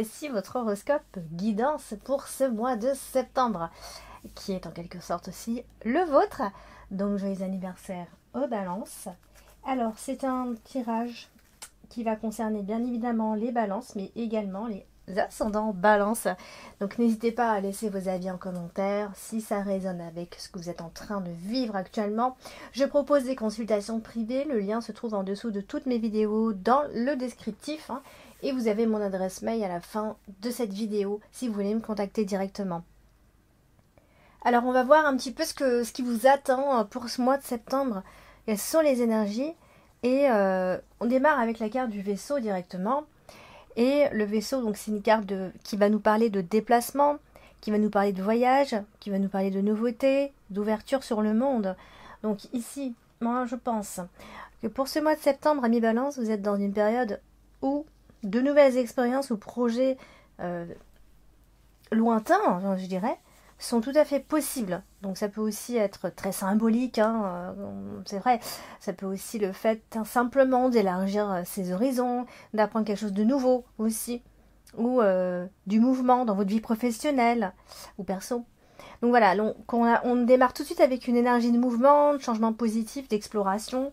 voici votre horoscope guidance pour ce mois de septembre, qui est en quelque sorte aussi le vôtre. Donc joyeux anniversaire aux balances. Alors c'est un tirage qui va concerner bien évidemment les balances, mais également les ascendants balance. Donc n'hésitez pas à laisser vos avis en commentaire si ça résonne avec ce que vous êtes en train de vivre actuellement. Je propose des consultations privées, le lien se trouve en dessous de toutes mes vidéos dans le descriptif, et vous avez mon adresse mail à la fin de cette vidéo si vous voulez me contacter directement. Alors on va voir un petit peu ce qui vous attend pour ce mois de septembre. Quelles sont les énergies, et on démarre avec la carte du vaisseau directement. Et le vaisseau, donc c'est une carte qui va nous parler de déplacement, qui va nous parler de voyage, qui va nous parler de nouveautés, d'ouverture sur le monde. Donc ici, moi je pense que pour ce mois de septembre, amis Balance, vous êtes dans une période où de nouvelles expériences ou projets lointains, je dirais, sont tout à fait possibles. Donc ça peut aussi être très symbolique, c'est vrai. Ça peut aussi le fait simplement d'élargir ses horizons, d'apprendre quelque chose de nouveau aussi, ou du mouvement dans votre vie professionnelle ou perso. Donc voilà, on démarre tout de suite avec une énergie de mouvement, de changement positif, d'exploration.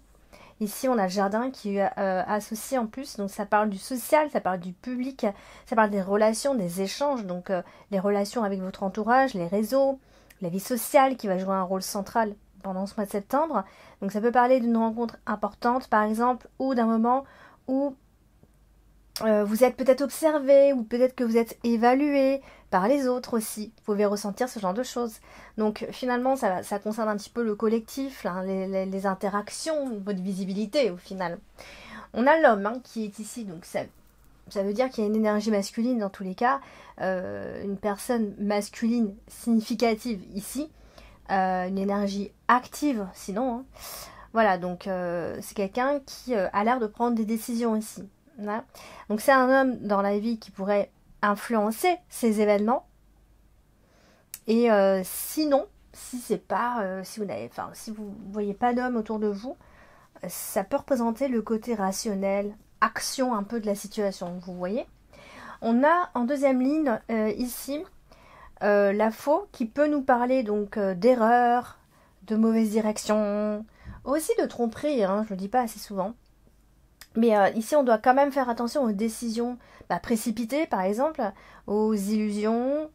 Ici, on a le jardin qui est associé en plus, donc ça parle du social, ça parle du public, ça parle des relations, des échanges, donc les relations avec votre entourage, les réseaux, la vie sociale qui va jouer un rôle central pendant ce mois de septembre. Donc ça peut parler d'une rencontre importante, par exemple, ou d'un moment où vous êtes peut-être observé, ou peut-être que vous êtes évalué par les autres aussi. Vous pouvez ressentir ce genre de choses. Donc finalement, ça concerne un petit peu le collectif, les interactions, votre visibilité au final. On a l'homme qui est ici, donc ça veut dire qu'il y a une énergie masculine dans tous les cas, une personne masculine significative ici, une énergie active sinon. Voilà, donc c'est quelqu'un qui a l'air de prendre des décisions ici. Donc c'est un homme dans la vie qui pourrait influencer ces événements. Et sinon, si vous voyez pas d'homme autour de vous, ça peut représenter le côté rationnel, action un peu de la situation, vous voyez. On a en deuxième ligne ici la faux qui peut nous parler donc d'erreurs, de mauvaise direction, aussi de tromperie, je le dis pas assez souvent. Mais ici, on doit quand même faire attention aux décisions précipitées, par exemple, aux illusions,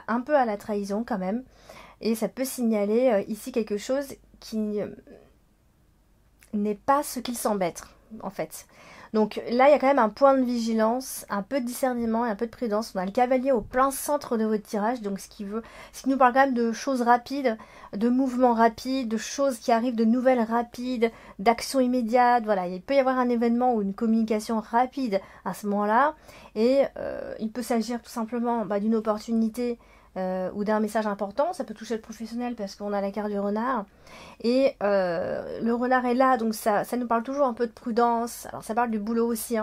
un peu à la trahison quand même. Et ça peut signaler ici quelque chose qui n'est pas ce qu'il semble être, en fait. Donc là, il y a quand même un point de vigilance, un peu de discernement et un peu de prudence. On a le cavalier au plein centre de votre tirage, donc ce qui nous parle quand même de choses rapides, de mouvements rapides, de choses qui arrivent, de nouvelles rapides, d'actions immédiates. Voilà, il peut y avoir un événement ou une communication rapide à ce moment-là, et il peut s'agir tout simplement d'une opportunité ou d'un message important. Ça peut toucher le professionnel parce qu'on a la carte du renard, et le renard est là, donc ça nous parle toujours un peu de prudence. Alors ça parle du boulot aussi,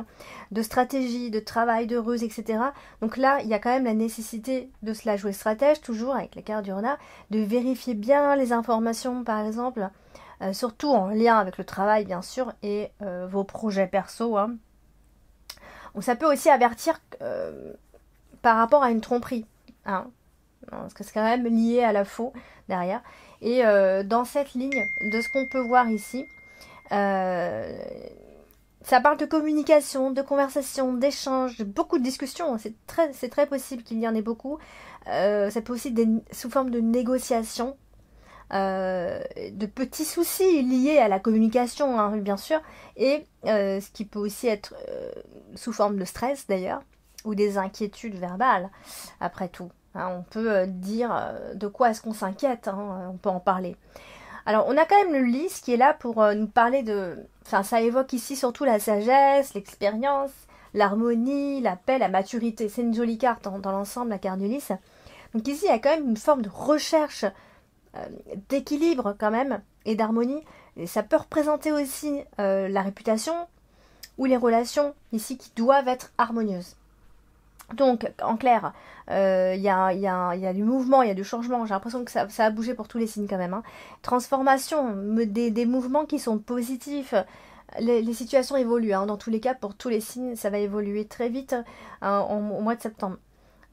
de stratégie, de travail, de ruse, etc. Donc là il y a quand même la nécessité de se la jouer stratège, toujours avec la carte du renard, de vérifier bien les informations par exemple, surtout en lien avec le travail bien sûr, et vos projets perso. Donc ça peut aussi avertir par rapport à une tromperie, parce que c'est quand même lié à la faux derrière. Et dans cette ligne, de ce qu'on peut voir ici, ça parle de communication, de conversation, d'échange, de beaucoup de discussions. C'est très possible qu'il y en ait beaucoup. Ça peut aussi être sous forme de négociation, de petits soucis liés à la communication, bien sûr, et ce qui peut aussi être sous forme de stress d'ailleurs, ou des inquiétudes verbales, après tout. On peut dire de quoi est-ce qu'on s'inquiète, on peut en parler. Alors on a quand même le lys qui est là pour nous parler de... Enfin ça évoque ici surtout la sagesse, l'expérience, l'harmonie, la paix, la maturité. C'est une jolie carte dans l'ensemble, la carte du lys. Donc ici il y a quand même une forme de recherche d'équilibre quand même et d'harmonie. Et ça peut représenter aussi la réputation ou les relations ici qui doivent être harmonieuses. Donc, en clair, il y a du mouvement, il y a du changement. J'ai l'impression que ça a bougé pour tous les signes quand même. Transformation, des mouvements qui sont positifs, les situations évoluent, hein. Dans tous les cas, pour tous les signes, ça va évoluer très vite au mois de septembre.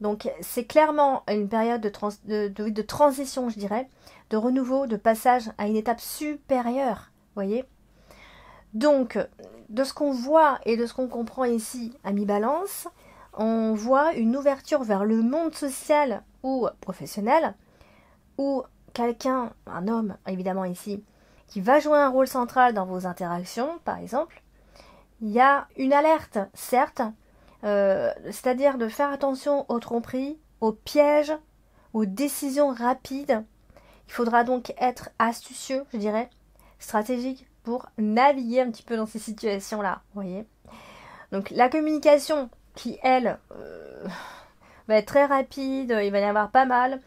Donc c'est clairement une période de transition, je dirais, de renouveau, de passage à une étape supérieure, voyez. Donc, de ce qu'on voit et de ce qu'on comprend ici à mi-balance, on voit une ouverture vers le monde social ou professionnel, où quelqu'un, un homme évidemment ici, qui va jouer un rôle central dans vos interactions, par exemple. Il y a une alerte, certes, c'est-à-dire de faire attention aux tromperies, aux pièges, aux décisions rapides. Il faudra donc être astucieux, je dirais, stratégique pour naviguer un petit peu dans ces situations-là, vous voyez. Donc la communication qui, elle, va être très rapide, il va y avoir pas mal,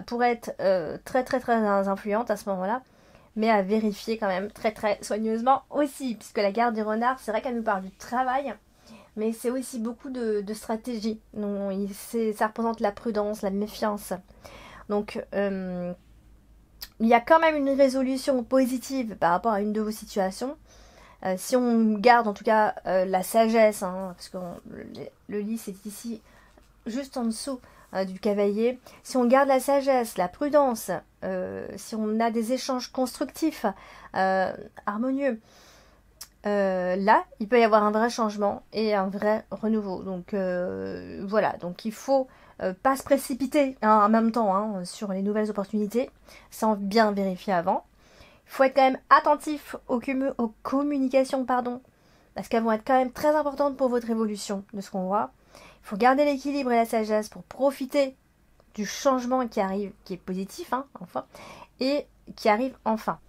pour être très très très influente à ce moment-là, mais à vérifier quand même très très soigneusement aussi, puisque la garde du renard, c'est vrai qu'elle nous parle du travail, mais c'est aussi beaucoup de stratégie. Donc, ça représente la prudence, la méfiance. Donc, il y a quand même une résolution positive par rapport à une de vos situations. Si on garde en tout cas la sagesse, hein, parce que le lit c'est ici juste en dessous du cavalier, si on garde la sagesse, la prudence, si on a des échanges constructifs, harmonieux, là, il peut y avoir un vrai changement et un vrai renouveau. Donc voilà, donc il faut pas se précipiter en même temps sur les nouvelles opportunités, sans bien vérifier avant. Il faut être quand même attentif aux communications, parce qu'elles vont être quand même très importantes pour votre évolution, de ce qu'on voit. Il faut garder l'équilibre et la sagesse pour profiter du changement qui arrive, qui est positif, enfin, et qui arrive enfin.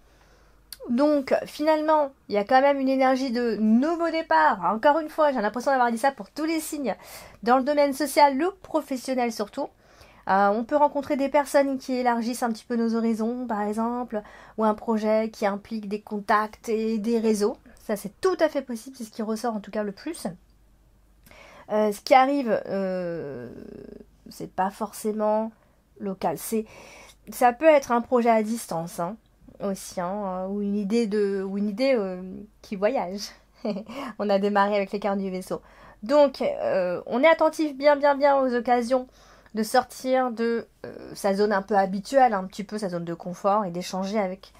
Donc, finalement, il y a quand même une énergie de nouveau départ. Encore une fois, j'ai l'impression d'avoir dit ça pour tous les signes, dans le domaine social ou professionnel surtout. On peut rencontrer des personnes qui élargissent un petit peu nos horizons, par exemple, ou un projet qui implique des contacts et des réseaux. Ça, c'est tout à fait possible, c'est ce qui ressort en tout cas le plus. Ce qui arrive, c'est pas forcément local. Ça peut être un projet à distance aussi, ou une idée qui voyage. On a démarré avec les cartes du vaisseau. Donc, on est attentif bien aux occasions de sortir de sa zone un peu habituelle, un petit peu sa zone de confort, et d'échanger avec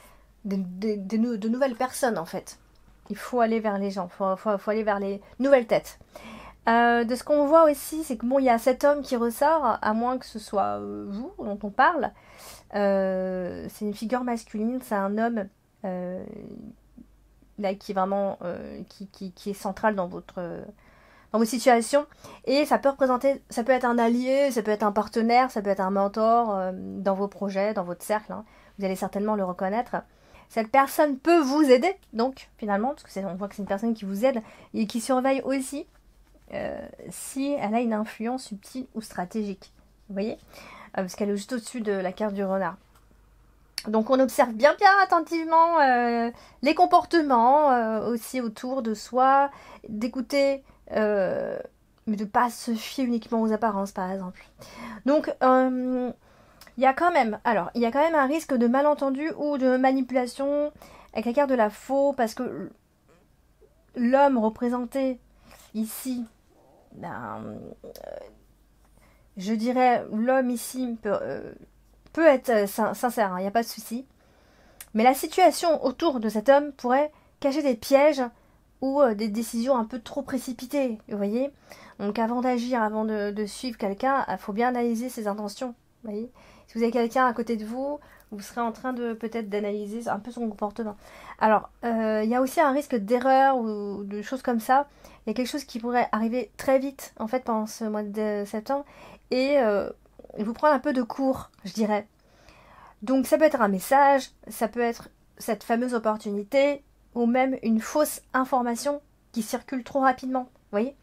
de nouvelles personnes en fait. Il faut aller vers les gens, faut aller vers les nouvelles têtes. De ce qu'on voit aussi, c'est que il y a cet homme qui ressort, à moins que ce soit vous dont on parle. C'est une figure masculine, c'est un homme là qui est vraiment qui est central dans vos situations, et ça peut être un allié, ça peut être un partenaire, ça peut être un mentor dans vos projets, dans votre cercle. Vous allez certainement le reconnaître. Cette personne peut vous aider, donc finalement, parce on voit que c'est une personne qui vous aide et qui surveille aussi si elle a une influence subtile ou stratégique. Vous voyez, parce qu'elle est juste au-dessus de la carte du renard. Donc on observe bien attentivement les comportements aussi autour de soi, d'écouter, mais de ne pas se fier uniquement aux apparences par exemple. Donc il y a quand même un risque de malentendu ou de manipulation avec la carte de la faux, parce que l'homme représenté ici, je dirais, l'homme ici peut être sincère, il n'y a pas de souci. Mais la situation autour de cet homme pourrait cacher des pièges ou des décisions un peu trop précipitées, vous voyez. Donc avant d'agir, avant de suivre quelqu'un, il faut bien analyser ses intentions, vous voyez. Si vous avez quelqu'un à côté de vous, vous serez en train de peut-être d'analyser un peu son comportement. Alors, il y a aussi un risque d'erreur ou de choses comme ça. Il y a quelque chose qui pourrait arriver très vite, en fait, pendant ce mois de septembre, et vous prendre un peu de court, je dirais. Donc ça peut être un message, ça peut être cette fameuse opportunité, ou même une fausse information qui circule trop rapidement, vous voyez.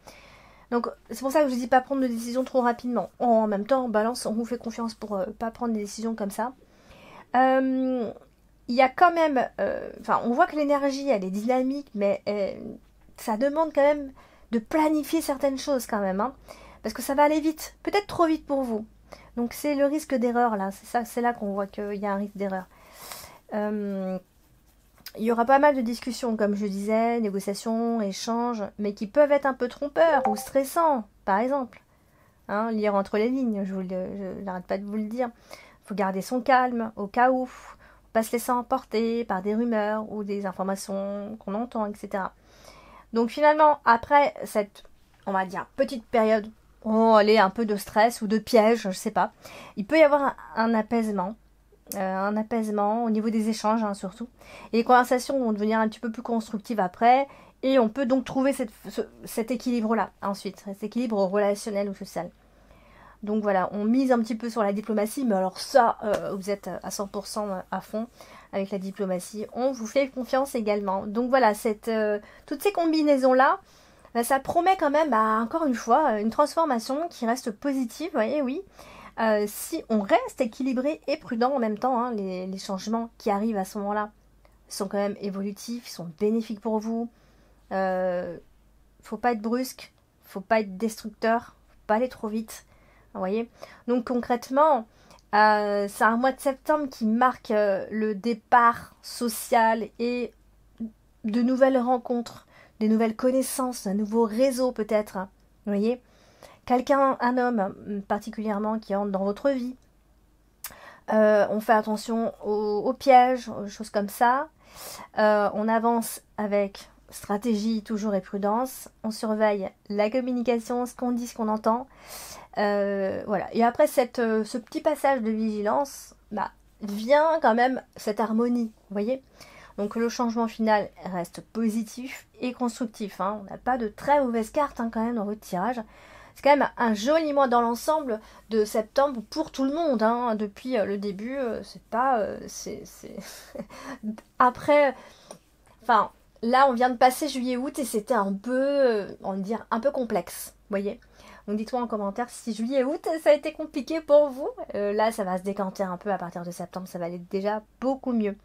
Donc c'est pour ça que je ne dis pas prendre de décisions trop rapidement. En même temps, en balance, on vous fait confiance pour pas prendre des décisions comme ça. Il y a quand même... on voit que l'énergie, elle est dynamique, mais ça demande quand même de planifier certaines choses quand même. Parce que ça va aller vite, peut-être trop vite pour vous. Donc c'est le risque d'erreur là, c'est là qu'on voit qu'il y a un risque d'erreur. Il y aura pas mal de discussions, comme je disais, négociations, échanges, mais qui peuvent être un peu trompeurs ou stressants, par exemple. Hein, lire entre les lignes, je n'arrête pas de vous le dire. Il faut garder son calme au cas où, pas se laisser emporter par des rumeurs ou des informations qu'on entend, etc. Donc finalement, après cette, on va dire, petite période, allez, un peu de stress ou de piège, je sais pas, il peut y avoir un apaisement. Un apaisement au niveau des échanges, hein, surtout. Et les conversations vont devenir un petit peu plus constructives après. Et on peut donc trouver cet équilibre-là ensuite, cet équilibre relationnel ou social. Donc voilà, on mise un petit peu sur la diplomatie, mais alors ça, vous êtes à 100% à fond avec la diplomatie. On vous fait confiance également. Donc voilà, toutes ces combinaisons-là, ça promet quand même, encore une fois, une transformation qui reste positive, vous voyez, oui. Si on reste équilibré et prudent en même temps, hein, les changements qui arrivent à ce moment-là sont quand même évolutifs, sont bénéfiques pour vous. Faut pas être brusque, faut pas être destructeur, faut pas aller trop vite. Vous voyez. Donc concrètement, c'est un mois de septembre qui marque le départ social et de nouvelles rencontres, des nouvelles connaissances, un nouveau réseau peut-être. Vous voyez. Quelqu'un, un homme particulièrement qui entre dans votre vie. On fait attention aux pièges, aux choses comme ça. On avance avec stratégie toujours et prudence. On surveille la communication, ce qu'on dit, ce qu'on entend. Voilà. Et après ce petit passage de vigilance, vient quand même cette harmonie, vous voyez. Donc le changement final reste positif et constructif. Hein. On n'a pas de très mauvaises cartes quand même dans votre tirage. C'est quand même un joli mois dans l'ensemble de septembre pour tout le monde. Hein. Depuis le début, c'est pas... Après, enfin, là on vient de passer juillet-août et c'était un peu, on va dire, un peu complexe. Vous voyez. Donc dites-moi en commentaire si juillet-août ça a été compliqué pour vous. Là ça va se décanter un peu à partir de septembre, ça va aller déjà beaucoup mieux.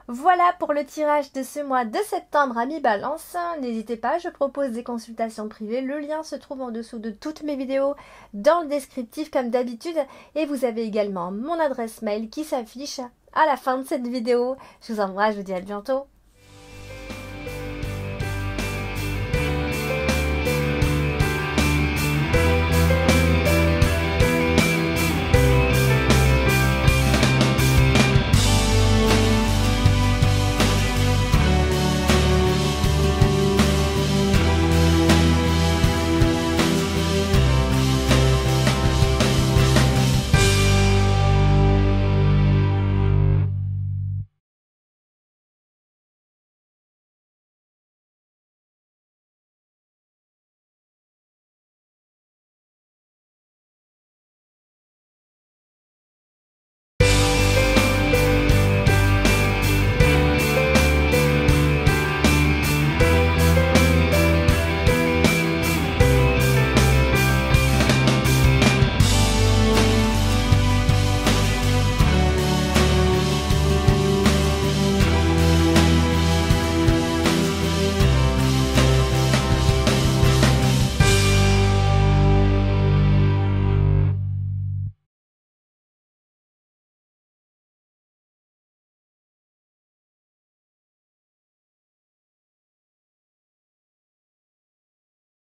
Voilà pour le tirage de ce mois de septembre à mi-balance. N'hésitez pas, je propose des consultations privées. Le lien se trouve en dessous de toutes mes vidéos dans le descriptif comme d'habitude. Et vous avez également mon adresse mail qui s'affiche à la fin de cette vidéo. Je vous embrasse, je vous dis à bientôt.